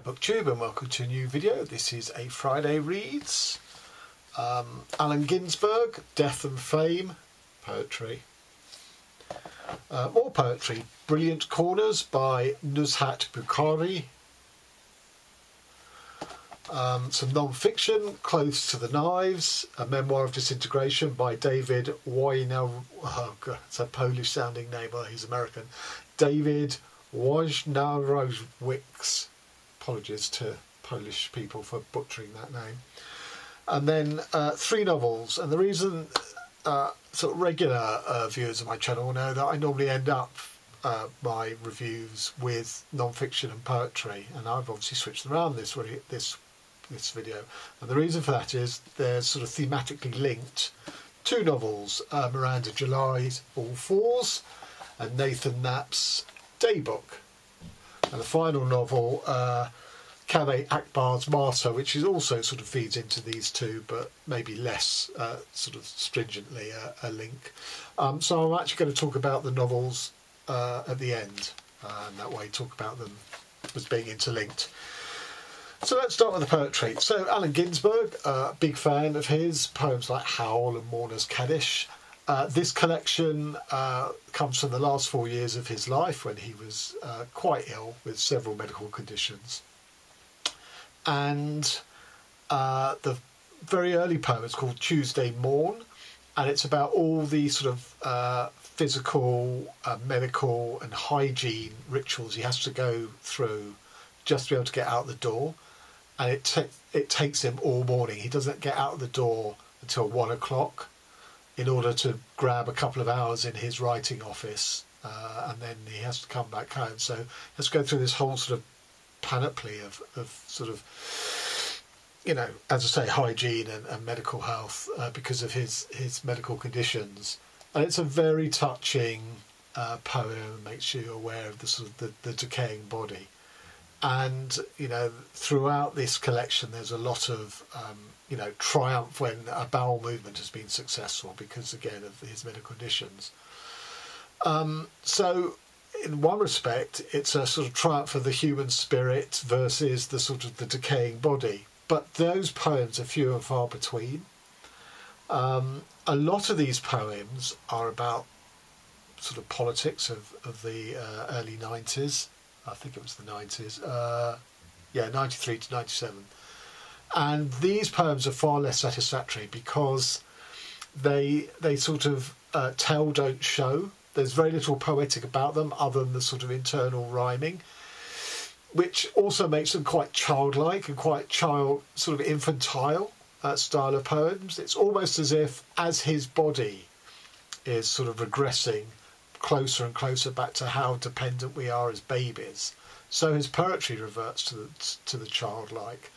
Hi Booktube and welcome to a new video. This is a Friday Reads. Allen Ginsberg, Death and Fame, poetry. More poetry. Brilliant Corners by Nuzhat Bukhari. Some non-fiction, Close to the Knives, a memoir of disintegration by David Wojnarowicz. Oh God, it's a Polish sounding name, well, he's American. David Wojnarowicz. Apologies to Polish people for butchering that name. And then 3 novels. And the reason sort of regular viewers of my channel know that I normally end up my reviews with non-fiction and poetry, and I've obviously switched around this video. And the reason for that is they're sort of thematically linked. 2 novels, Miranda July's All Fours and Nathan Knapp's Daybook. And the final novel, Kaveh Akbar's Martyr, which is also sort of feeds into these two, but maybe less sort of stringently a link. So I'm actually going to talk about the novels at the end, and that way talk about them as being interlinked. So let's start with the poetry. So Allen Ginsberg, big fan of his, poems like Howl and Mourner's Kaddish. This collection comes from the last 4 years of his life, when he was quite ill with several medical conditions. And the very early poem is called Tuesday Morn, and it's about all the sort of physical, medical and hygiene rituals he has to go through just to be able to get out the door. And it takes him all morning. He doesn't get out of the door until 1 o'clock in order to grab a couple of hours in his writing office, and then he has to come back home. So he has to go through this whole sort of panoply of sort of, you know, as I say, hygiene and medical health because of his medical conditions. And it's a very touching poem, makes you aware of the sort of the decaying body. And, you know, throughout this collection there's a lot of you know, triumph when a bowel movement has been successful because, again, of his medical conditions. So in one respect it's a sort of triumph of the human spirit versus the sort of the decaying body, but those poems are few and far between. A lot of these poems are about sort of politics of the early 90s. I think it was the 90s, yeah, 93 to 97. And these poems are far less satisfactory because they sort of tell, don't show. There's very little poetic about them other than the sort of internal rhyming, which also makes them quite childlike and quite sort of infantile style of poems. It's almost as if, as his body is sort of regressing closer and closer back to how dependent we are as babies, so his poetry reverts to the childlike.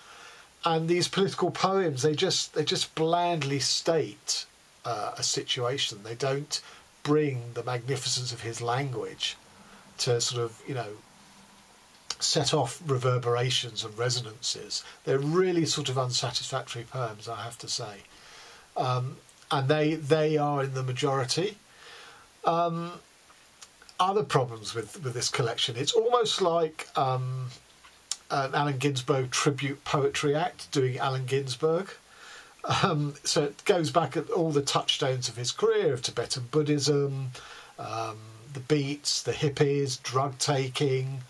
And these political poems, they just blandly state a situation. They don't bring the magnificence of his language to sort of, you know, set off reverberations and resonances. They're really sort of unsatisfactory poems, I have to say, and they are in the majority. Other problems with this collection, it's almost like an Allen Ginsberg tribute poetry act doing Allen Ginsberg. So it goes back at all the touchstones of his career, of Tibetan Buddhism, the Beats, the hippies, drug taking,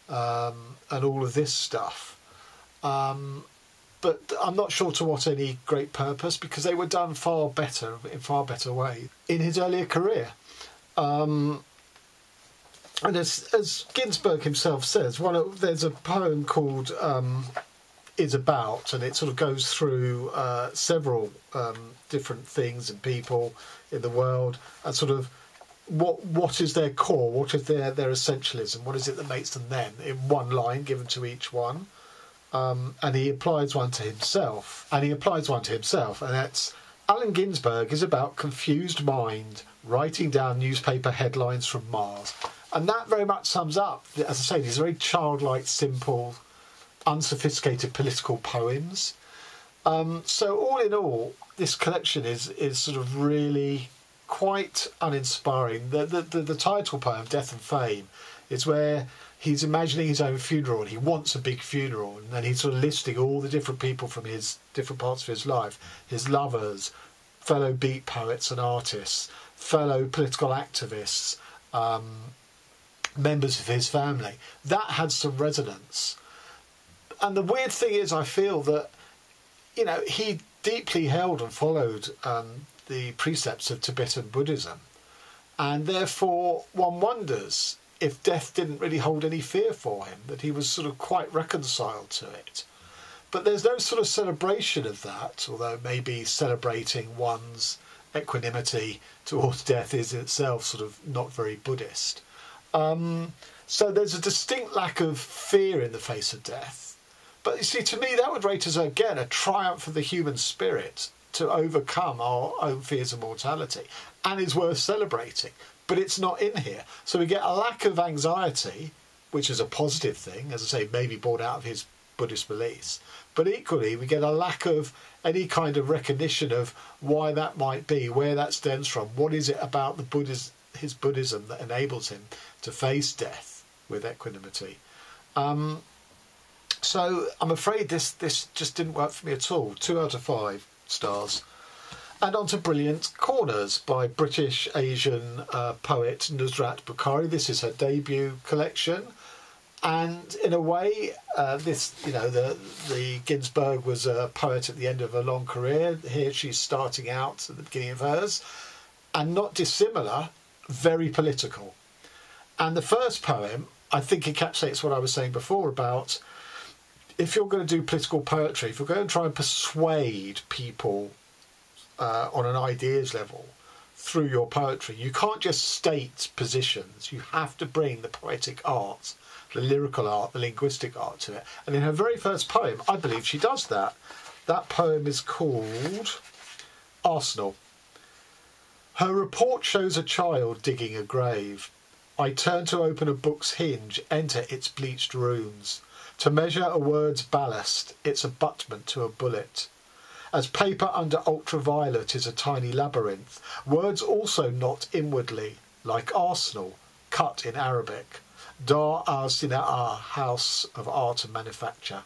and all of this stuff. But I'm not sure to what any great purpose, because they were done in far better way in his earlier career. And as Ginsberg himself says, there's a poem called Is About, and it sort of goes through several different things and people in the world, and sort of what is their core, what is their essentialism, what is it that makes them them, in one line given to each one. And he applies one to himself, and that's Allen Ginsberg is about confused mind writing down newspaper headlines from Mars. And that very much sums up, as I say, these very childlike, simple, unsophisticated political poems. So all in all, this collection is sort of really quite uninspiring. The title poem, Death and Fame, is where he's imagining his own funeral and he wants a big funeral, and then he's sort of listing all the different people from his different parts of his life, his lovers, fellow beat poets and artists, fellow political activists, members of his family. That had some resonance. And the weird thing is, I feel that, you know, he deeply held and followed the precepts of Tibetan Buddhism, and therefore one wonders if death didn't really hold any fear for him, that he was sort of quite reconciled to it. But there's no sort of celebration of that, although maybe celebrating one's equanimity towards death is in itself sort of not very Buddhist. So there's a distinct lack of fear in the face of death. But you see, to me, that would rate as, again, a triumph of the human spirit to overcome our own fears of mortality, and is worth celebrating. But it's not in here. So we get a lack of anxiety, which is a positive thing, as I say, maybe born out of his Buddhist beliefs. But equally, we get a lack of any kind of recognition of why that might be, where that stems from. What is it about his Buddhism that enables him to face death with equanimity? So I'm afraid this just didn't work for me at all. 2 out of 5 stars. And on to Brilliant Corners by British Asian poet Nuzhat Bukhari. This is her debut collection. And in a way, the Ginsberg was a poet at the end of a long career. Here she's starting out at the beginning of hers. And not dissimilar, very political. And the first poem, I think, encapsulates what I was saying before about, if you're going to do political poetry, if you're going to try and persuade people on an ideas level through your poetry, you can't just state positions. You have to bring the poetic art, the lyrical art, the linguistic art to it. And in her very first poem, I believe she does that. That poem is called Arsenal. Her report shows a child digging a grave. I turn to open a book's hinge, enter its bleached runes. To measure a word's ballast, its abutment to a bullet. As paper under ultraviolet is a tiny labyrinth, words also not inwardly, like arsenal, cut in Arabic. Dar al-Sinaa, house of art and manufacture.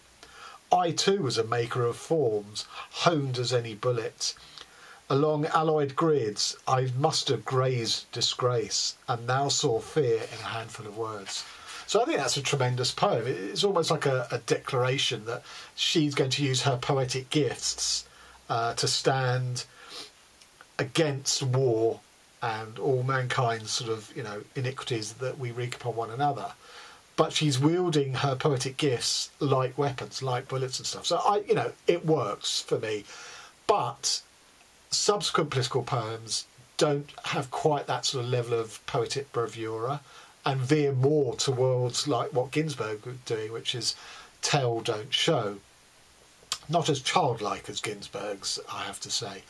I too was a maker of forms, honed as any bullet. Along alloyed grids, I mustered grey's disgrace, and now saw fear in a handful of words. So I think that's a tremendous poem. It's almost like a declaration that she's going to use her poetic gifts to stand against war and all mankind's sort of, iniquities that we wreak upon one another. But she's wielding her poetic gifts like weapons, like bullets and stuff. So it works for me. But subsequent political poems don't have quite that sort of level of poetic bravura, and veer more towards like what Ginsberg was doing, which is tell, don't show. Not as childlike as Ginsberg's, I have to say.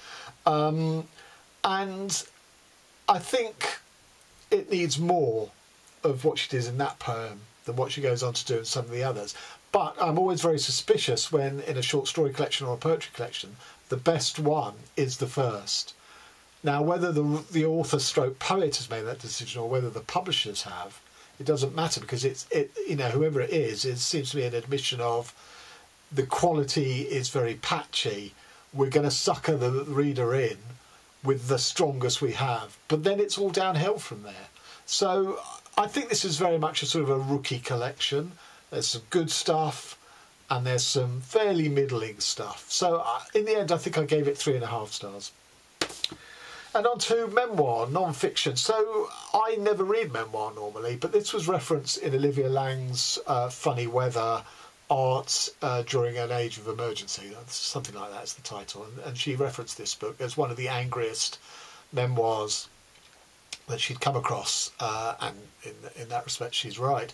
And I think it needs more of what she did in that poem than what she goes on to do in some of the others. But I'm always very suspicious when, in a short story collection or a poetry collection, the best one is the first. Now, whether the author stroke poet has made that decision or whether the publishers have, it doesn't matter, because whoever it is, it seems to be an admission of the quality is very patchy. We're going to sucker the reader in with the strongest we have, but then it's all downhill from there. So I think this is very much a sort of a rookie collection. There's some good stuff and there's some fairly middling stuff. So in the end, I think I gave it 3.5 stars. And on to memoir, non-fiction. So I never read memoir normally, but this was referenced in Olivia Lang's Funny Weather, Art During an Age of Emergency. Something like that's the title. And she referenced this book as one of the angriest memoirs that she'd come across. And in that respect, she's right.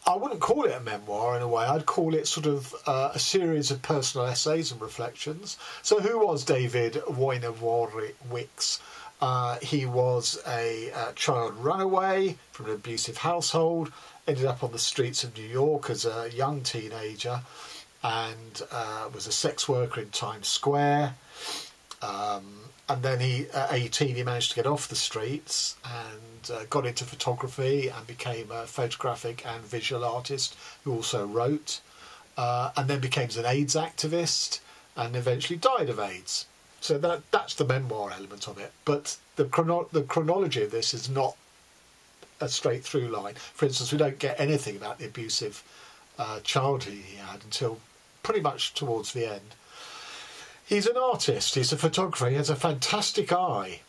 I wouldn't call it a memoir in a way. I'd call it sort of a series of personal essays and reflections. So who was David Wojnarowicz? He was a child runaway from an abusive household, ended up on the streets of New York as a young teenager, and was a sex worker in Times Square. And then at 18 he managed to get off the streets and got into photography and became a photographic and visual artist who also wrote, and then became an AIDS activist and eventually died of AIDS. So that's the memoir element of it. But the chronology of this is not a straight through line. For instance, we don't get anything about the abusive childhood he had until pretty much towards the end. He's an artist, he's a photographer, he has a fantastic eye,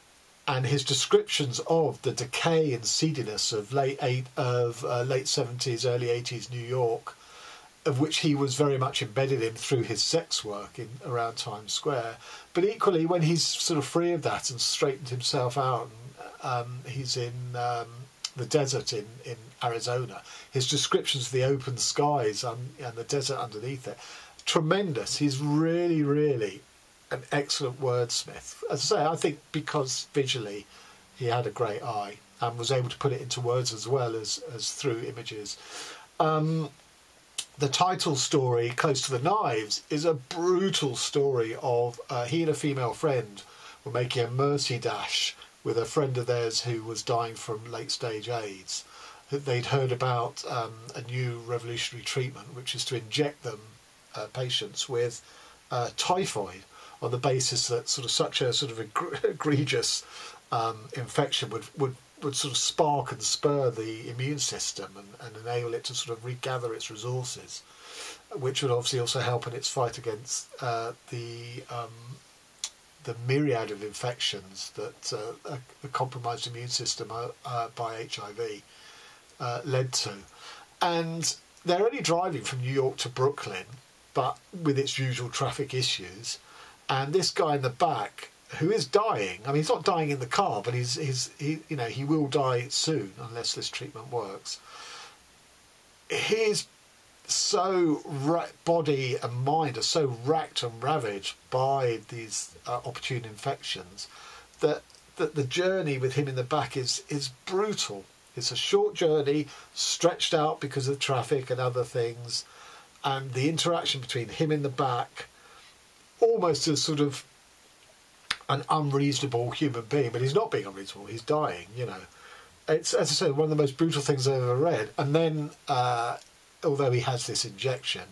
and his descriptions of the decay and seediness of late 70s, early 80s New York, of which he was very much embedded in through his sex work around Times Square. But equally, when he's sort of free of that and straightened himself out, he's in the desert in Arizona, his descriptions of the open skies and the desert underneath it, tremendous. He's really, really an excellent wordsmith. As I say, I think because visually he had a great eye and was able to put it into words as well as through images. The title story, Close to the Knives, is a brutal story of he and a female friend were making a mercy dash with a friend of theirs who was dying from late-stage AIDS. They'd heard about a new revolutionary treatment, which is to inject them patients with typhoid, on the basis that such a egregious infection would sort of spark and spur the immune system and enable it to sort of regather its resources, which would obviously also help in its fight against the myriad of infections that a compromised immune system by HIV led to. And they're only driving from New York to Brooklyn, but with its usual traffic issues. And this guy in the back, who is dying, I mean, he's not dying in the car, but he will die soon unless this treatment works. His body and mind are so racked and ravaged by these opportune infections that the journey with him in the back is brutal. It's a short journey, stretched out because of traffic and other things, and the interaction between him in the back, almost as sort of an unreasonable human being, but he's not being unreasonable, he's dying, It's, as I say, one of the most brutal things I've ever read. And then, although he has this injection,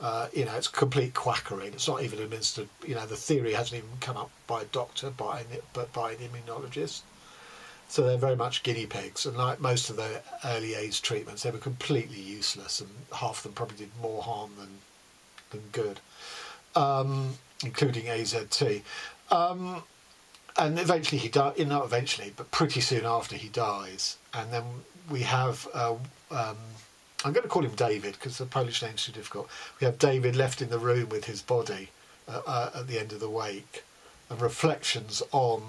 it's complete quackery. It's not even administered, the theory hasn't even come up by a doctor, but by an immunologist. So they're very much guinea pigs, and like most of the early AIDS treatments, they were completely useless, and half of them probably did more harm than good, including AZT. And eventually he died, not eventually, but pretty soon after he dies. And then we have, I'm going to call him David because the Polish name's too difficult. We have David left in the room with his body at the end of the wake, and reflections on,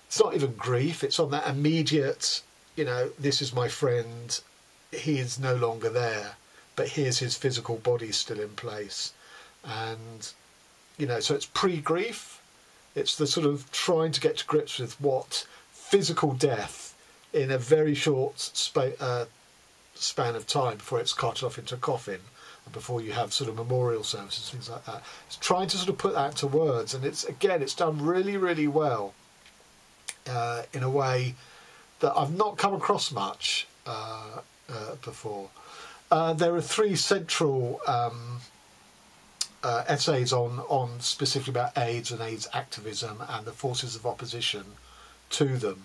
it's not even grief, it's on that immediate, this is my friend, he is no longer there, but here's his physical body still in place. And, so it's pre-grief. It's the sort of trying to get to grips with what physical death in a very short span of time before it's carted off into a coffin and before you have sort of memorial services, things like that. It's trying to sort of put that into words, and it's done really, really well in a way that I've not come across much before. There are three central essays on specifically about AIDS and AIDS activism and the forces of opposition to them,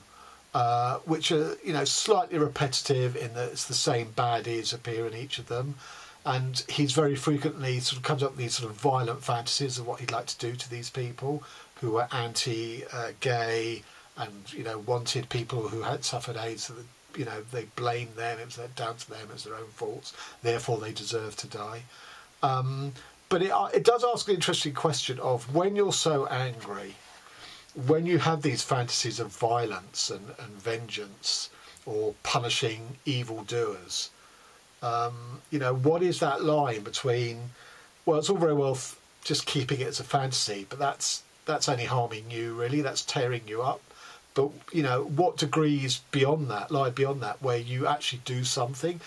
which are slightly repetitive in that it's the same baddies appear in each of them, and he's very frequently sort of comes up with these sort of violent fantasies of what he'd like to do to these people who are anti-gay and wanted people who had suffered AIDS, so that they blame them, it was down to them, it's their own faults, therefore they deserve to die. But it does ask an interesting question of, when you're so angry, when you have these fantasies of violence and vengeance or punishing evildoers, what is that line between, well, it's all very well just keeping it as a fantasy, but that's only harming you, really, that's tearing you up. But, what degrees lie beyond that, where you actually do something,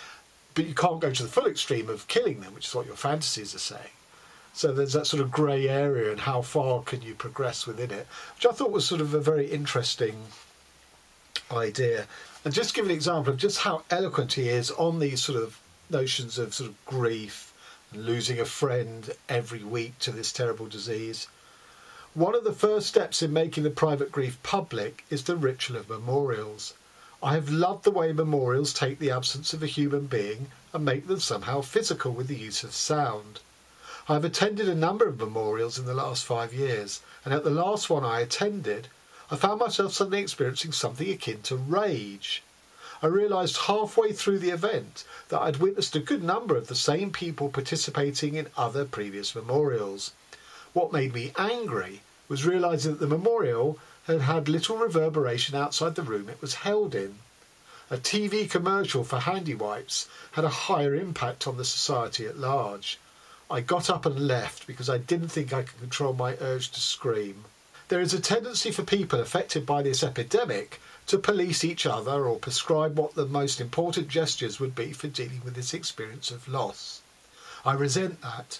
but you can't go to the full extreme of killing them, which is what your fantasies are saying. So there's that sort of grey area, and how far can you progress within it, which I thought was sort of a very interesting idea. And just to give an example of just how eloquent he is on these sort of notions of sort of grief and losing a friend every week to this terrible disease. One of the first steps in making the private grief public is the ritual of memorials. I have loved the way memorials take the absence of a human being and make them somehow physical with the use of sound. I have attended a number of memorials in the last 5 years, and at the last one I attended, I found myself suddenly experiencing something akin to rage. I realised halfway through the event that I'd witnessed a good number of the same people participating in other previous memorials. What made me angry was realising that the memorial had had little reverberation outside the room it was held in. A TV commercial for handy wipes had a higher impact on the society at large. I got up and left because I didn't think I could control my urge to scream. There is a tendency for people affected by this epidemic to police each other or prescribe what the most important gestures would be for dealing with this experience of loss. I resent that.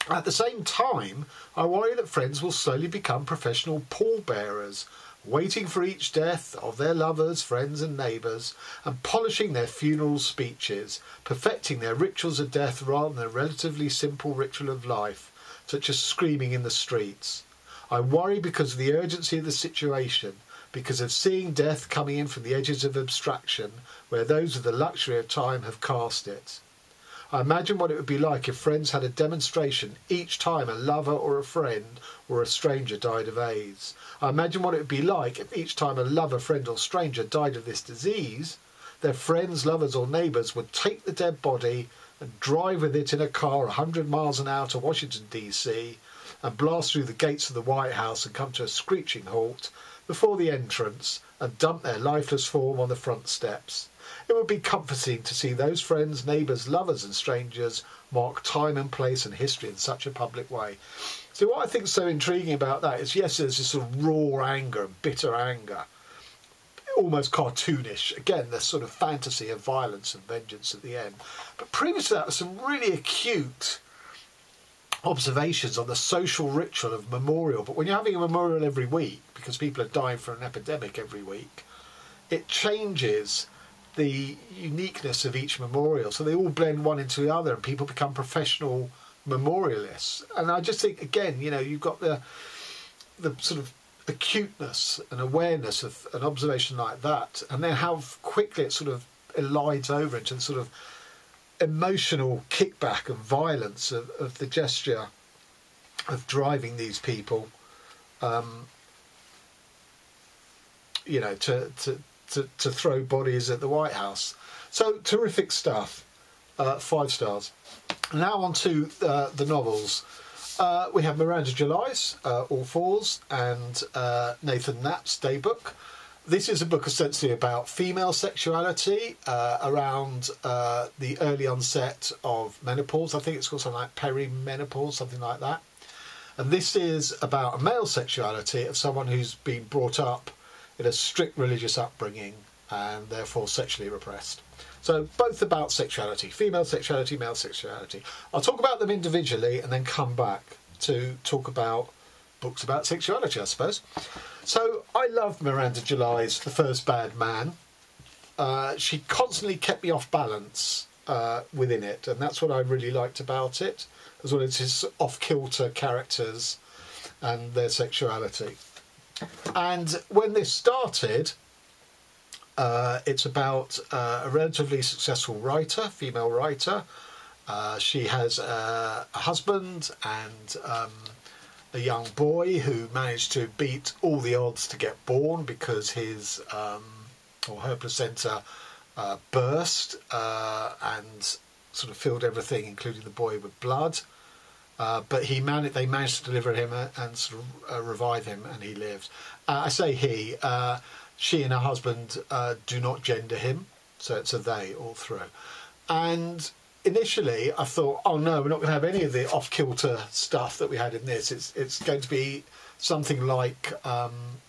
At the same time, I worry that friends will slowly become professional pallbearers, waiting for each death of their lovers, friends and neighbours, and polishing their funeral speeches, perfecting their rituals of death rather than a relatively simple ritual of life, such as screaming in the streets. I worry because of the urgency of the situation, because of seeing death coming in from the edges of abstraction, where those with the luxury of time have cast it. I imagine what it would be like if friends had a demonstration each time a lover or a friend or a stranger died of AIDS. I imagine what it would be like if each time a lover, friend or stranger died of this disease, their friends, lovers or neighbours would take the dead body and drive with it in a car 100 miles an hour to Washington DC and blast through the gates of the White House and come to a screeching halt before the entrance and dump their lifeless form on the front steps. It would be comforting to see those friends, neighbours, lovers and strangers mark time and place and history in such a public way. So what I think is so intriguing about that is, yes, there's this sort of raw anger and bitter anger, almost cartoonish. Again, this sort of fantasy of violence and vengeance at the end. But previous to that, there's some really acute observations on the social ritual of memorial. But when you're having a memorial every week, because people are dying from an epidemic every week, it changes the uniqueness of each memorial. So they all blend one into the other and people become professional memorialists. And I just think, again, you know, you've got the sort of acuteness and awareness of an observation like that, and then how quickly it sort of elides over into the sort of emotional kickback and violence of the gesture of driving these people, you know, to throw bodies at the White House. So terrific stuff. 5 stars. Now on to the novels. We have Miranda July's All Fours and Nathan Knapp's Daybook. This is a book essentially about female sexuality around the early onset of menopause. I think it's called something like perimenopause, something like that. And this is about a male sexuality of someone who's been brought up in a strict religious upbringing and therefore sexually repressed. So both about sexuality, female sexuality, male sexuality. I'll talk about them individually and then come back to talk about books about sexuality, I suppose. So I loved Miranda July's The First Bad Man. She constantly kept me off balance within it, and that's what I really liked about it, as well as his off-kilter characters and their sexuality. And when this started, it's about a relatively successful writer, female writer. She has a husband and a young boy who managed to beat all the odds to get born because his or her placenta burst and sort of filled everything, including the boy, with blood. But they managed to deliver him and sort of revive him, and he lived. I say he. She and her husband do not gender him, so it's a they all through. And initially I thought, oh no, we're not going to have any of the off-kilter stuff that we had in this. It's going to be something like,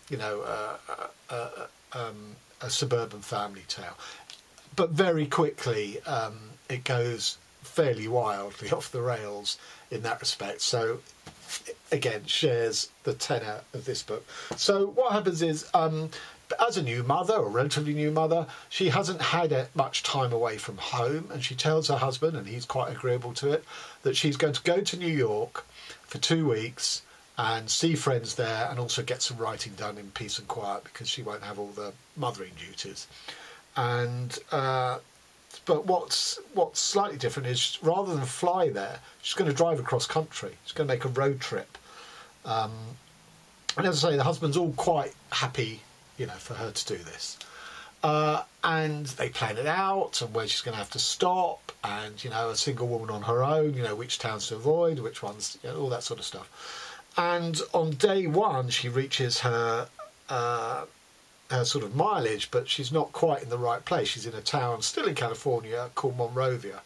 you know, a suburban family tale. But very quickly it goes fairly wildly off the rails in that respect. So again, shares the tenor of this book. So what happens is, as a new mother, or relatively new mother, she hasn't had much time away from home, and she tells her husband, and he's quite agreeable to it, that she's going to go to New York for 2 weeks and see friends there, and also get some writing done in peace and quiet, because she won't have all the mothering duties. And but what's slightly different is, rather than fly there, she's going to drive across country. She's going to make a road trip. And as I say, the husband's all quite happy, you know, for her to do this. And they plan it out, and where she's going to have to stop, and, you know, a single woman on her own, you know, which towns to avoid, which ones, you know, all that sort of stuff. And on day one, she reaches her sort of mileage, but she's not quite in the right place. She's in a town still in California called Monrovia,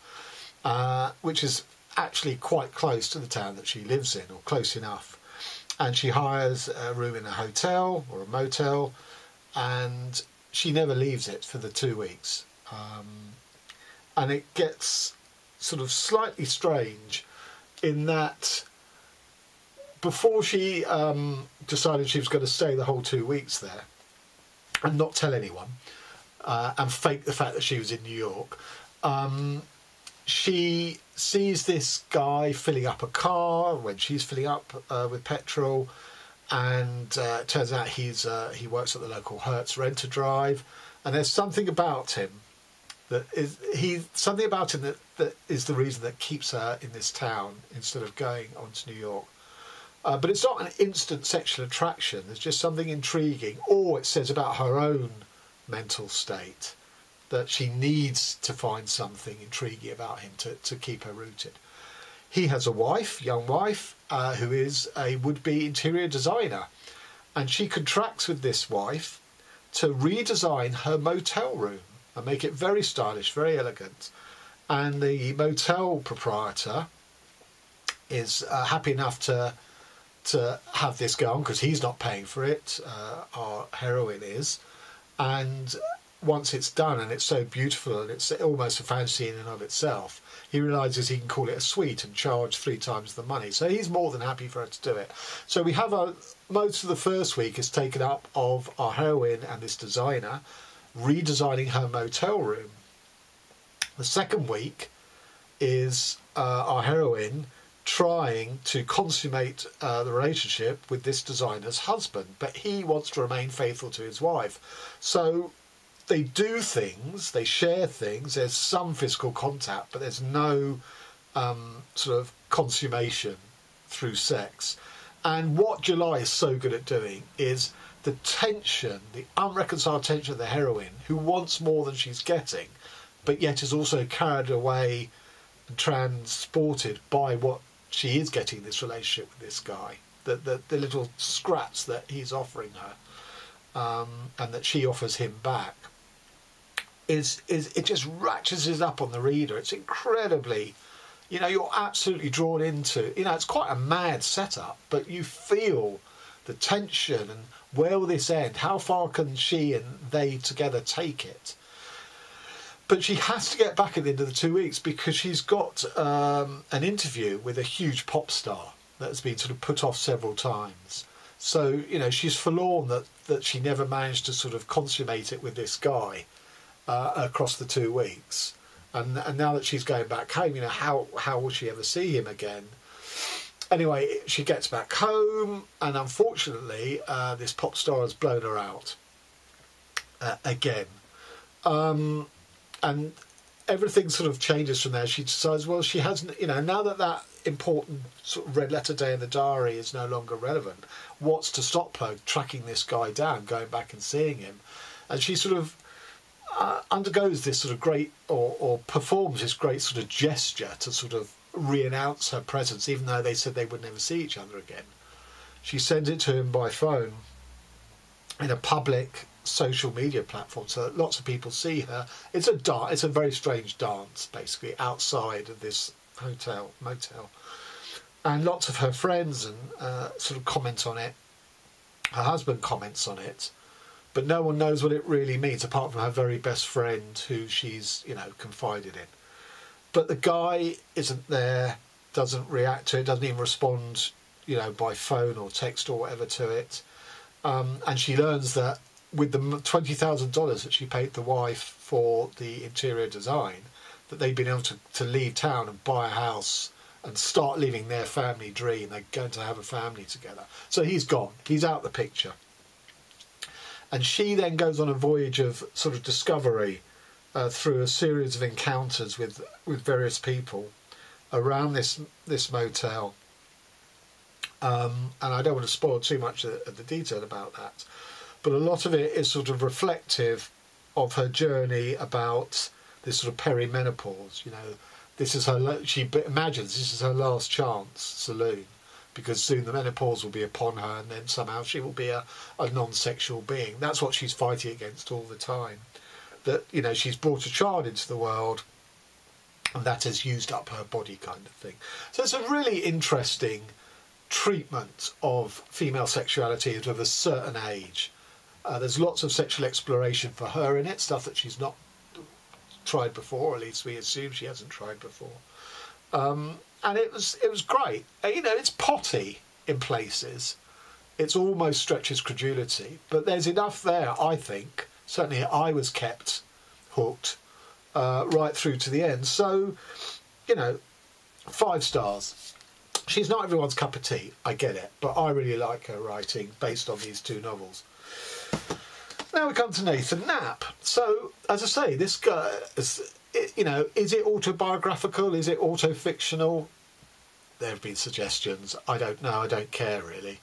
which is actually quite close to the town that she lives in, or close enough. And she hires a room in a hotel or a motel, and she never leaves it for the 2 weeks. And it gets sort of slightly strange in that before she decided she was going to stay the whole 2 weeks there and not tell anyone, and fake the fact that she was in New York, she sees this guy filling up a car when she's filling up with petrol, and it turns out he works at the local Hertz Rent-A-Drive, and there's something about him that is that is the reason that keeps her in this town instead of going on to New York. But it's not an instant sexual attraction. There's just something intriguing, or it says about her own mental state, that she needs to find something intriguing about him to keep her rooted. He has a wife, young wife, who is a would-be interior designer, and she contracts with this wife to redesign her motel room and make it very stylish, very elegant. And the motel proprietor is happy enough to have this go on, because he's not paying for it, our heroine is. And once it's done, and it's so beautiful, and it's almost a fantasy in and of itself, he realises he can call it a suite and charge 3 times the money. So he's more than happy for her to do it. So we have most of the first week is taken up of our heroine and this designer redesigning her motel room. The second week is our heroine trying to consummate the relationship with this designer's husband, but he wants to remain faithful to his wife. So they do things, they share things, there's some physical contact, but there's no sort of consummation through sex. And what July is so good at doing is the tension, the unreconciled tension of the heroine, who wants more than she's getting, but yet is also carried away and transported by what she is getting, this relationship with this guy, the little scraps that he's offering her, and that she offers him back, is it just ratchets up on the reader. It's incredibly, you know, you're absolutely drawn into, you know, it's quite a mad setup, but you feel the tension and where will this end? How far can she and they together take it? But she has to get back at the end of the 2 weeks, because she's got an interview with a huge pop star that has been sort of put off several times. So, you know, she's forlorn that she never managed to sort of consummate it with this guy across the 2 weeks. And now that she's going back home, you know, how will she ever see him again? Anyway, she gets back home, and unfortunately, this pop star has blown her out again. And everything sort of changes from there. She decides, well, she hasn't, you know, now that important sort of red letter day in the diary is no longer relevant, what's to stop her tracking this guy down, going back and seeing him? And she sort of undergoes this sort of great, or performs this great sort of gesture to sort of re-announce her presence, even though they said they would never see each other again. She sends it to him by phone in a public social media platform, so that lots of people see her. It's a very strange dance, basically, outside of this motel, and lots of her friends and sort of comment on it. Her husband comments on it, but no one knows what it really means, apart from her very best friend, who she's, you know, confided in. but the guy isn't there, doesn't react to it, doesn't even respond, you know, by phone or text or whatever to it. And she learns that with the $20,000 that she paid the wife for the interior design, that they've been able to leave town and buy a house and start living their family dream. They're going to have a family together. So he's gone. He's out the picture. And she then goes on a voyage of sort of discovery through a series of encounters with various people around this motel. And I don't want to spoil too much of the detail about that. But a lot of it is sort of reflective of her journey about this sort of perimenopause. You know, this is she imagines this is her last chance saloon, because soon the menopause will be upon her, and then somehow she will be a non-sexual being. That's what she's fighting against all the time. That, you know, she's brought a child into the world, and that has used up her body, kind of thing. So it's a really interesting treatment of female sexuality of a certain age. There's lots of sexual exploration for her in it, stuff that she's not tried before, or at least we assume she hasn't tried before. And it was great. You know, it's potty in places. It's almost stretches credulity, but there's enough there, I think. Certainly I was kept hooked right through to the end. So, you know, 5 stars. She's not everyone's cup of tea, I get it, but I really like her writing based on these 2 novels. Now we come to Nathan Knapp. So, as I say, this guy, you know, is it autobiographical? Is it auto-fictional? There have been suggestions. I don't know. I don't care, really.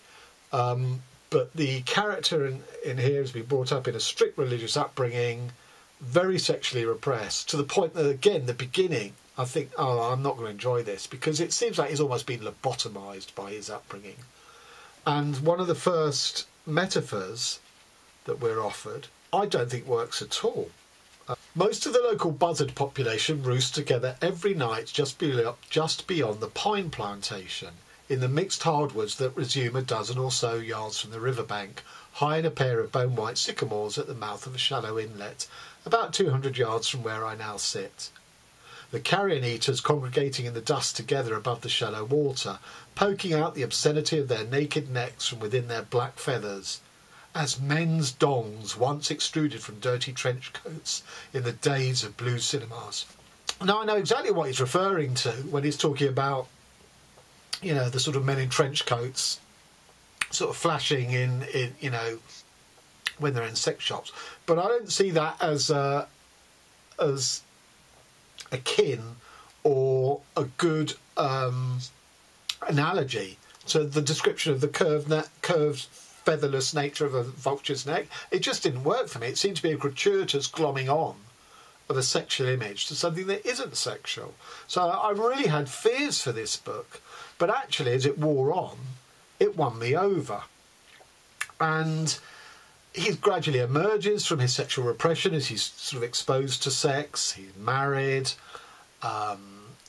But the character in here has been brought up in a strict religious upbringing, very sexually repressed, to the point that, again, the beginning, I think, oh, I'm not going to enjoy this, because it seems like he's almost been lobotomised by his upbringing. And one of the first metaphors that we're offered, I don't think works at all. Most of the local buzzard population roost together every night just beyond the pine plantation, in the mixed hardwoods that resume a dozen or so yards from the riverbank, high in a pair of bone-white sycamores at the mouth of a shallow inlet, about 200 yards from where I now sit. The carrion eaters congregating in the dust together above the shallow water, poking out the obscenity of their naked necks from within their black feathers, as men's dongs once extruded from dirty trench coats in the days of blue cinemas. Now I know exactly what he's referring to when he's talking about, you know, the sort of men in trench coats sort of flashing in you know, when they're in sex shops. But I don't see that as akin or a good analogy to the description of the curved featherless nature of a vulture's neck. It just didn't work for me. It seemed to be a gratuitous glomming on of a sexual image to something that isn't sexual. So I really had fears for this book, but actually as it wore on, it won me over. And he gradually emerges from his sexual repression as he's sort of exposed to sex. He's married.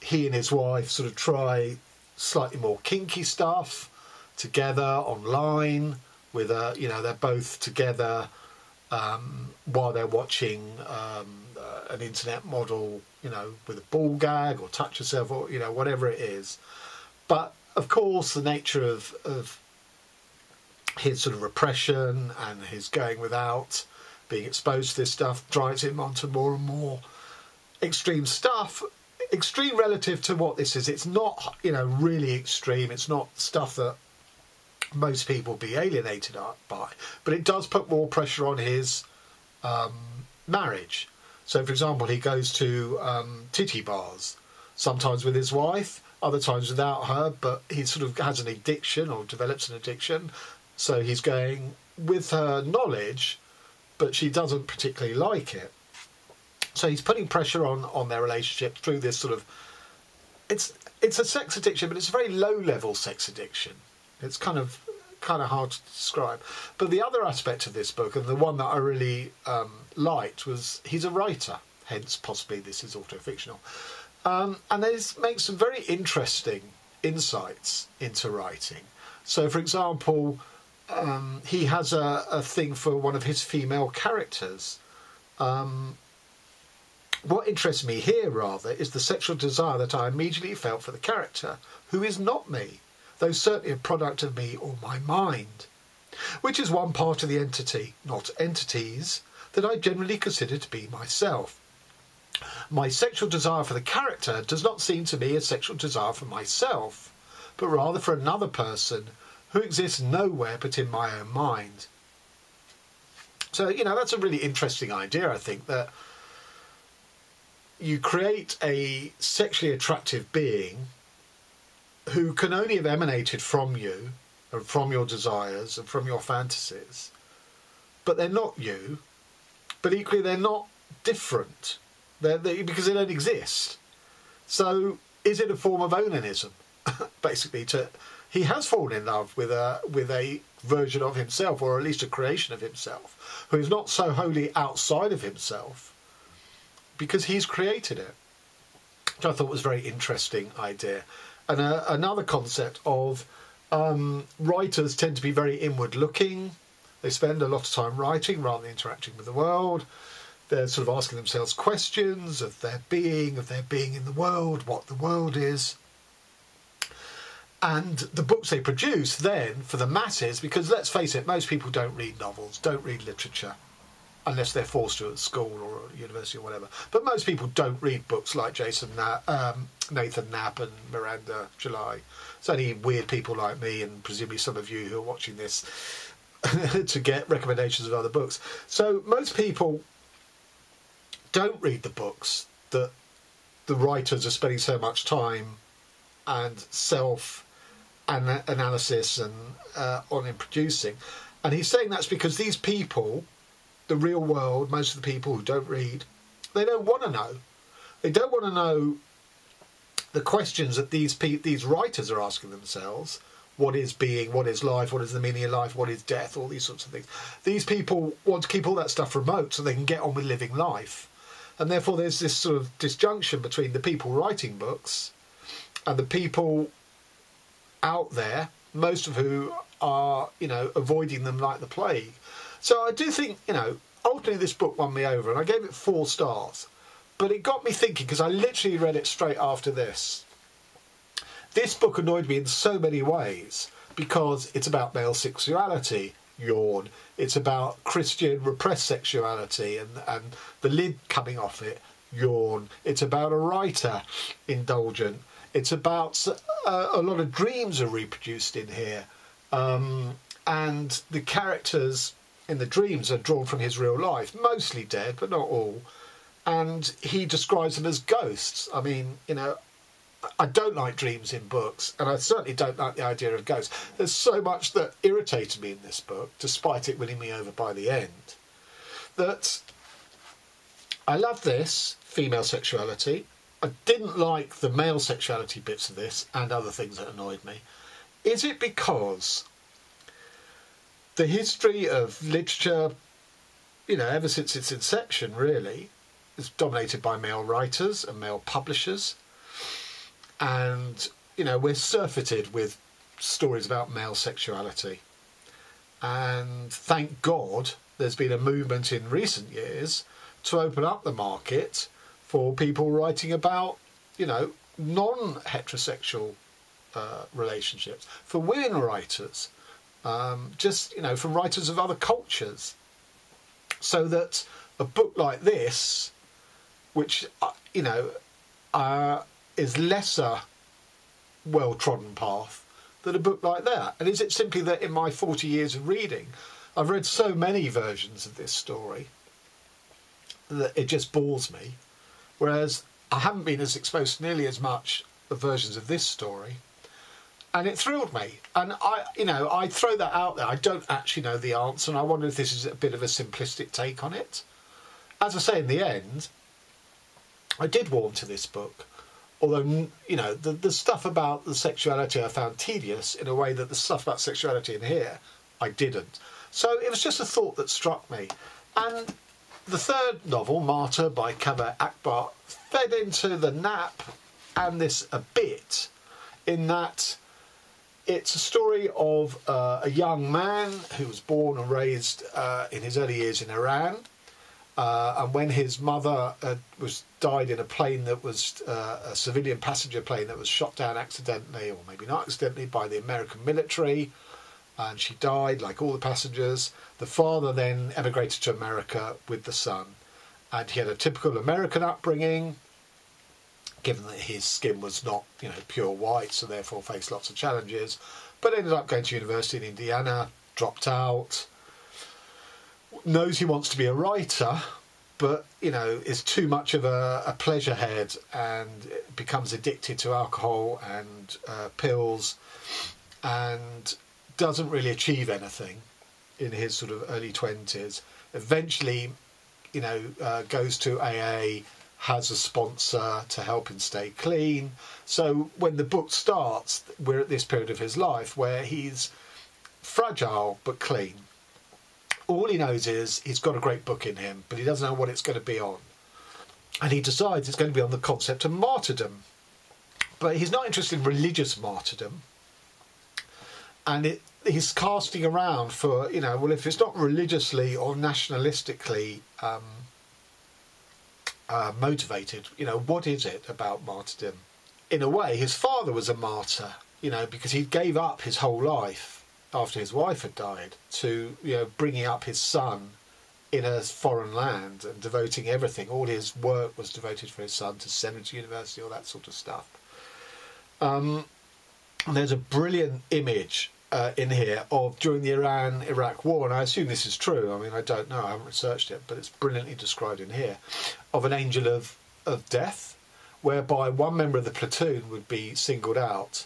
He and his wife sort of try slightly more kinky stuff together online with you know, they're both together while they're watching an internet model, you know, with a ball gag or touch yourself, or, you know, whatever it is. But of course the nature of his sort of repression and his going without, being exposed to this stuff, drives him onto more and more extreme stuff. Extreme relative to what this is. It's not, you know, really extreme. It's not stuff that most people be alienated by, but it does put more pressure on his marriage. So, for example, he goes to titty bars, sometimes with his wife, other times without her, but he sort of has an addiction or develops an addiction. So he's going with her knowledge, but she doesn't particularly like it. So he's putting pressure on their relationship through this sort of... It's a sex addiction, but it's a very low-level sex addiction. It's kind of hard to describe. But the other aspect of this book, and the one that I really liked, was he's a writer. Hence, possibly this is auto-fictional. And this makes some very interesting insights into writing. So, for example, he has a thing for one of his female characters. What interests me here, rather, is the sexual desire that I immediately felt for the character, who is not me, though certainly a product of me or my mind, which is one part of the entity, not entities, that I generally consider to be myself. My sexual desire for the character does not seem to me a sexual desire for myself, but rather for another person who exists nowhere but in my own mind. So, you know, that's a really interesting idea, I think, that you create a sexually attractive being who can only have emanated from you and from your desires and from your fantasies, but they're not you, but equally they're not different, because they don't exist. So is it a form of onanism? Basically, he has fallen in love with a version of himself, or at least a creation of himself, who is not so wholly outside of himself, because he's created it, which I thought was a very interesting idea. And another concept of writers tend to be very inward looking. They spend a lot of time writing rather than interacting with the world. They're sort of asking themselves questions of their being in the world, what the world is. And the books they produce then for the masses, because let's face it, most people don't read novels, don't read literature, unless they're forced to at school or at university or whatever. But most people don't read books like Nathan Knapp and Miranda July. It's only weird people like me and presumably some of you who are watching this to get recommendations of other books. So most people don't read the books that the writers are spending so much time and self-analysis and on in producing. And he's saying that's because these people, the real world, most of the people who don't read, they don't want to know. They don't want to know the questions that these writers are asking themselves. What is being? What is life? What is the meaning of life? What is death? All these sorts of things. These people want to keep all that stuff remote so they can get on with living life. And therefore there's this sort of disjunction between the people writing books and the people out there, most of who are, you know, avoiding them like the plague. So I do think, you know, ultimately this book won me over, and I gave it 4 stars. But it got me thinking, because I literally read it straight after this. This book annoyed me in so many ways, because it's about male sexuality, yawn. It's about Christian repressed sexuality and the lid coming off it, yawn. It's about a writer, indulgent. It's about a lot of dreams are reproduced in here. And the characters in the dreams are drawn from his real life, mostly dead, but not all. And he describes them as ghosts. I mean, you know, I don't like dreams in books, and I certainly don't like the idea of ghosts. There's so much that irritated me in this book, despite it winning me over by the end, that I love this, female sexuality. I didn't like the male sexuality bits of this and other things that annoyed me. Is it because the history of literature, you know, ever since its inception, really, is dominated by male writers and male publishers? And, you know, we're surfeited with stories about male sexuality. And thank God there's been a movement in recent years to open up the market for people writing about, you know, non-heterosexual relationships, for women writers, just, you know, from writers of other cultures. So that a book like this, which, you know, is lesser well-trodden path than a book like that. And is it simply that in my 40 years of reading, I've read so many versions of this story that it just bores me, whereas I haven't been as exposed to nearly as much of versions of this story, and it thrilled me. And I throw that out there. I don't actually know the answer, and I wonder if this is a bit of a simplistic take on it. As I say, in the end, I did warm to this book. Although, you know, the stuff about the sexuality I found tedious in a way that the stuff about sexuality in here, I didn't. So it was just a thought that struck me. And the third novel, Martyr by Kaveh Akbar, fed into the Knapp and this a bit, in that it's a story of a young man who was born and raised in his early years in Iran, And when his mother died in a plane that was a civilian passenger plane that was shot down accidentally, or maybe not accidentally, by the American military, and she died like all the passengers, the father then emigrated to America with the son. And he had a typical American upbringing, given that his skin was not, pure white, so therefore faced lots of challenges, but ended up going to university in Indiana, dropped out, knows he wants to be a writer, but, is too much of a pleasure head and becomes addicted to alcohol and pills, and doesn't really achieve anything in his sort of early 20s. Eventually, goes to AA, has a sponsor to help him stay clean. So when the book starts, we're at this period of his life where he's fragile but clean. All he knows is he's got a great book in him, but he doesn't know what it's going to be on. And he decides it's going to be on the concept of martyrdom. But he's not interested in religious martyrdom. And he's casting around for, well, if it's not religiously or nationalistically motivated, what is it about martyrdom? In a way, his father was a martyr, because he gave up his whole life after his wife had died to, bringing up his son in a foreign land and devoting everything. All his work was devoted for his son to send him to university, all that sort of stuff. And there's a brilliant image in here of during the Iran-Iraq war, and I assume this is true. I mean, I don't know, I haven't researched it, but it's brilliantly described in here, of an angel of death, whereby one member of the platoon would be singled out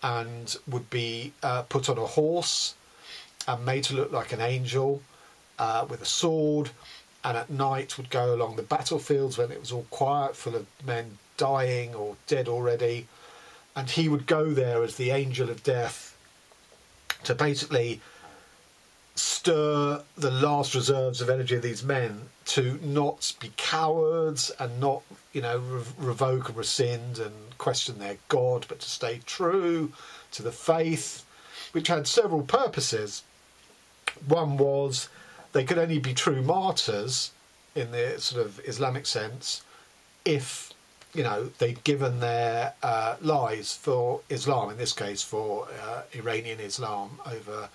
and would be put on a horse and made to look like an angel with a sword, and at night would go along the battlefields when it was all quiet, full of men dying or dead already, and he would go there as the angel of death to basically stir the last reserves of energy of these men to not be cowards and not, revoke and rescind and question their God, but to stay true to the faith, which had several purposes. One was they could only be true martyrs in the sort of Islamic sense if, they'd given their lives for Islam, in this case for Iranian Islam over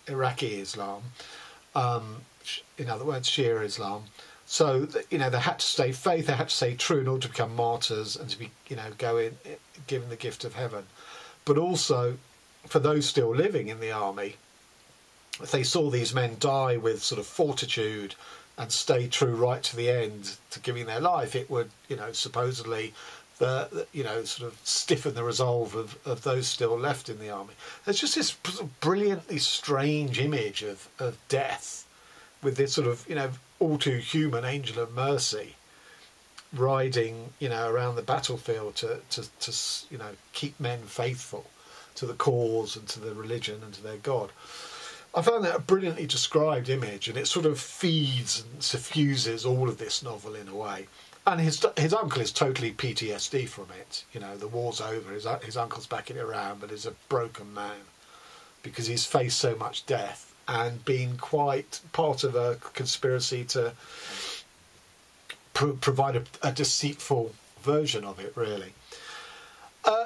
Iraqi Islam, in other words, Shia Islam. So, they had to stay faith, they had to stay true in order to become martyrs and to be, given the gift of heaven. But also, for those still living in the army, if they saw these men die with sort of fortitude and stay true right to the end to giving their life, it would, supposedly, sort of stiffen the resolve of those still left in the army. There's just this brilliantly strange image of death with this sort of, all too human angel of mercy riding, around the battlefield to keep men faithful to the cause and to the religion and to their God. I found that a brilliantly described image, and it sort of feeds and suffuses all of this novel in a way. And his uncle is totally PTSD from it. The war's over, his uncle's back in Iran, but is a broken man because he's faced so much death and been quite part of a conspiracy to provide a deceitful version of it, really.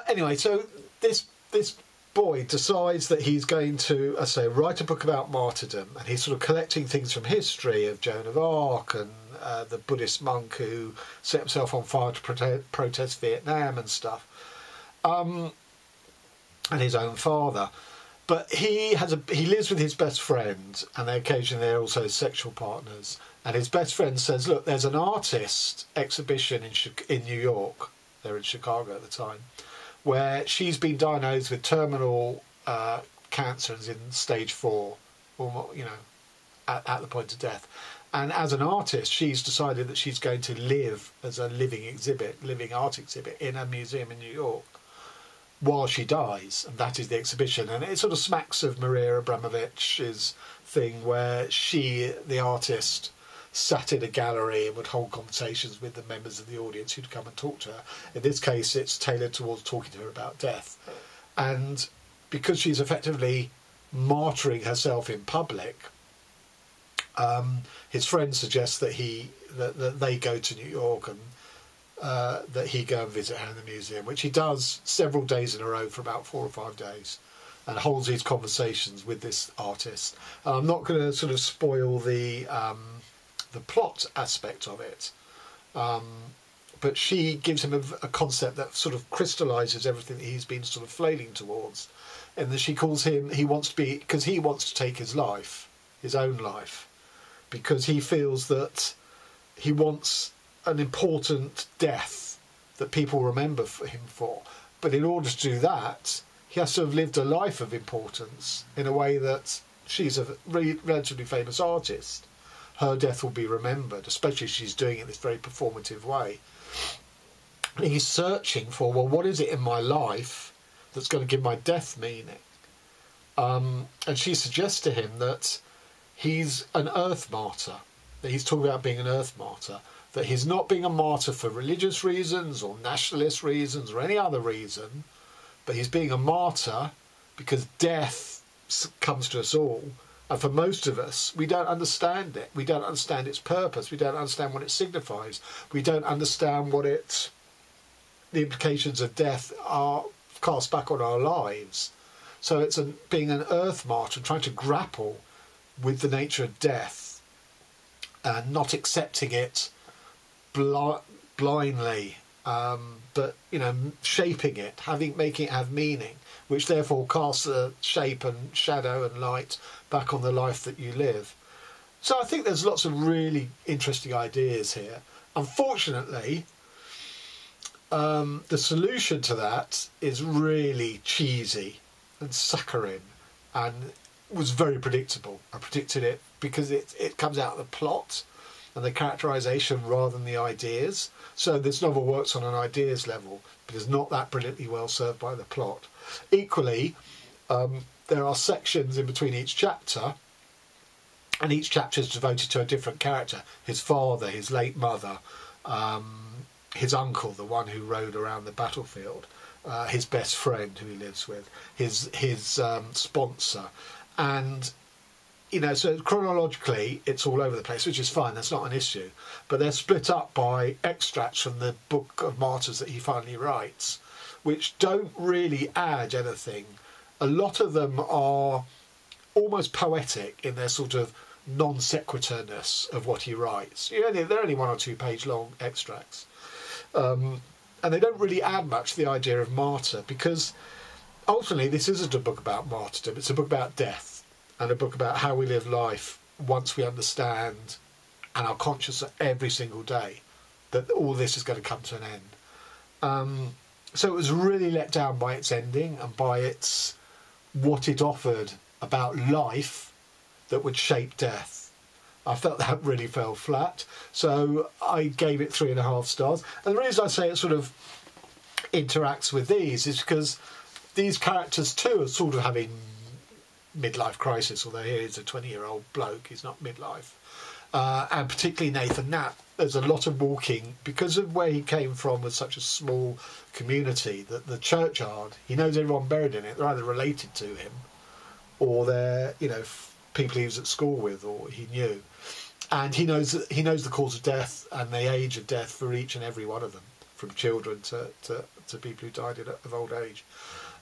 Anyway, so this boy decides that he's going to, as I say, write a book about martyrdom, and he's sort of collecting things from history of Joan of Arc and the Buddhist monk who set himself on fire to protest Vietnam and stuff, and his own father. But he lives with his best friend, and occasionally they're also sexual partners. And his best friend says, look, there's an artist exhibition in New York, they're in Chicago at the time, where she's been diagnosed with terminal cancer and is in stage 4, or, at the point of death. And as an artist, she's decided that she's going to live as a living art exhibit in a museum in New York while she dies, and that is the exhibition. And it sort of smacks of Maria Abramovich's thing, where she, the artist, sat in a gallery and would hold conversations with the members of the audience who'd come and talk to her. In this case, it's tailored towards talking to her about death. And because she's effectively martyring herself in public, His friend suggests that that they go to New York and that he go and visit her in the museum, which he does several days in a row for about 4 or 5 days, and holds these conversations with this artist. I'm not going to sort of spoil the plot aspect of it, but she gives him a concept that sort of crystallises everything that he's been sort of flailing towards, and that she calls him, he wants to take his life, his own life, because he feels that he wants an important death that people remember him for. But in order to do that, he has to have lived a life of importance in a way that she's a relatively famous artist. Her death will be remembered, especially if she's doing it in this very performative way. And he's searching for, well, what is it in my life that's going to give my death meaning? And she suggests to him that he's an earth martyr, that he's talking about being an earth martyr, that he's not being a martyr for religious reasons or nationalist reasons or any other reason, but he's being a martyr because death comes to us all. And for most of us, we don't understand it. We don't understand its purpose. We don't understand what it signifies. We don't understand what the implications of death are cast back on our lives. So it's being an earth martyr, trying to grapple with the nature of death and not accepting it blindly, but shaping it, making it have meaning, which therefore casts a shape and shadow and light back on the life that you live. So I think there's lots of really interesting ideas here. Unfortunately, the solution to that is really cheesy and saccharine, and was very predictable. I predicted it because it comes out of the plot and the characterisation rather than the ideas. So this novel works on an ideas level, but is not that brilliantly well served by the plot. Equally, there are sections in between each chapter, and each chapter is devoted to a different character. His father, his late mother, his uncle, the one who rode around the battlefield, his best friend who he lives with, his sponsor. And so chronologically it's all over the place, which is fine, that's not an issue, but they're split up by extracts from the book of martyrs that he finally writes, which don't really add anything. A lot of them are almost poetic in their sort of non sequiturness of what he writes. They're only 1 or 2 page long extracts, and they don't really add much to the idea of martyr, because ultimately this isn't a book about martyrdom, it's a book about death, and a book about how we live life once we understand and are conscious every single day that all this is going to come to an end. So it was really let down by its ending and by what it offered about life that would shape death. I felt that really fell flat, so I gave it 3.5 stars. And the reason I say it sort of interacts with these is because these characters too are sort of having midlife crisis, although here he's a 20-year-old bloke, he's not midlife. And particularly Nathan Knapp, there's a lot of walking because of where he came from with such a small community, that the churchyard, he knows everyone buried in it, they're either related to him or they're people he was at school with or he knew, and he knows the cause of death and the age of death for each and every one of them, from children to people who died of old age.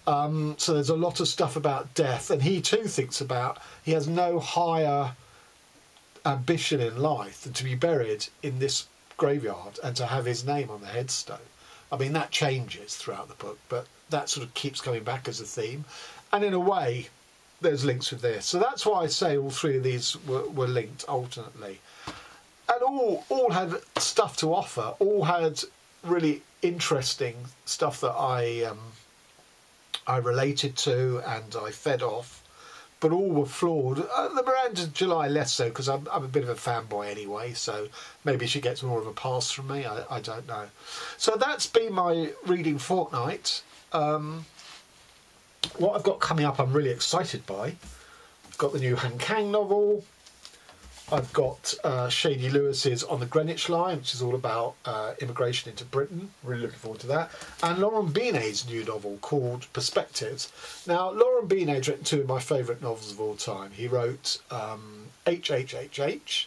So there's a lot of stuff about death, and he too he has no higher ambition in life than to be buried in this graveyard and to have his name on the headstone. I mean, that changes throughout the book, but that sort of keeps coming back as a theme, and in a way there's links with this. So that's why I say all 3 of these were linked alternately, and all had stuff to offer, all had really interesting stuff that I related to and I fed off, but all were flawed. The Miranda July less so, because I'm a bit of a fanboy anyway, so maybe she gets more of a pass from me, I don't know. So that's been my reading fortnight. What I've got coming up I'm really excited by. I've got the new Han Kang novel, I've got Shady Lewis's On the Greenwich Line, which is all about immigration into Britain. Really looking forward to that. And Laurent Binet's new novel called Perspectives. Now, Laurent Binet's written two of my favourite novels of all time. He wrote HHHH,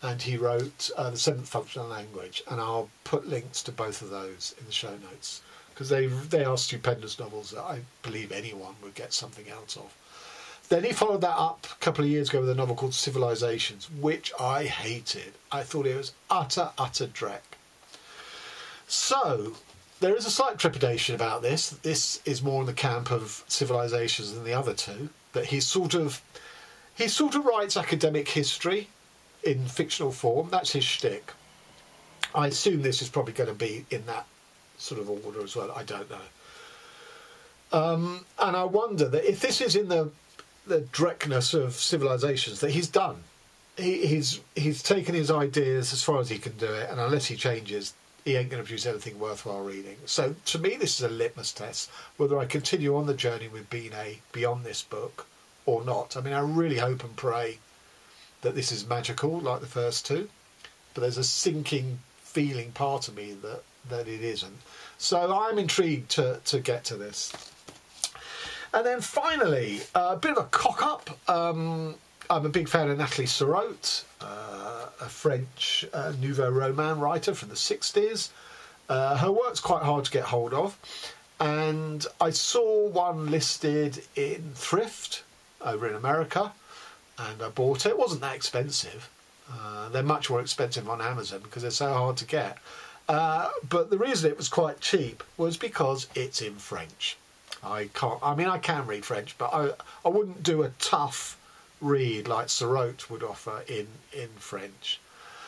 and he wrote The Seventh Functional Language. And I'll put links to both of those in the show notes, because they are stupendous novels that I believe anyone would get something out of. Then he followed that up a couple of years ago with a novel called Civilizations, which I hated. I thought it was utter dreck. So there is a slight trepidation about this. This is more in the camp of Civilizations than the other two. That he sort of writes academic history in fictional form. That's his shtick. I assume this is probably going to be in that sort of order as well. I don't know. And I wonder that if this is in the dreckness of Civilizations that he's done. He's taken his ideas as far as he can do it, and unless he changes, he ain't going to produce anything worthwhile reading. So to me, this is a litmus test whether I continue on the journey with Binet beyond this book or not. I mean, I really hope and pray that this is magical like the first two, but there's a sinking feeling part of me that it isn't. So I'm intrigued to get to this. And then finally, a bit of a cock-up. I'm a big fan of Nathalie Sarraute, a French nouveau roman writer from the 60s. Her work's quite hard to get hold of. And I saw one listed in Thrift over in America, and I bought it. It wasn't that expensive. They're much more expensive on Amazon because they're so hard to get. But the reason it was quite cheap was because it's in French. I can read French, but I wouldn't do a tough read like Sarraute would offer in French.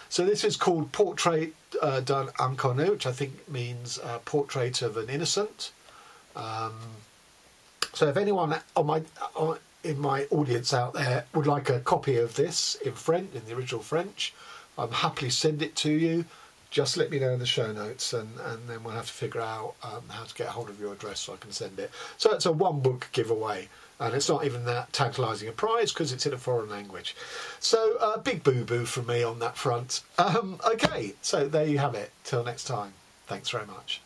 So this is called Portrait d'un Inconnu, which I think means Portrait of an Innocent. So if anyone in my audience out there would like a copy of this in French, in the original French, I'll happily send it to you. Just let me know in the show notes, and then we'll have to figure out how to get hold of your address so I can send it. So it's a one-book giveaway, and it's not even that tantalising a prize because it's in a foreign language. So big boo-boo from me on that front. Okay, so there you have it. Till next time. Thanks very much.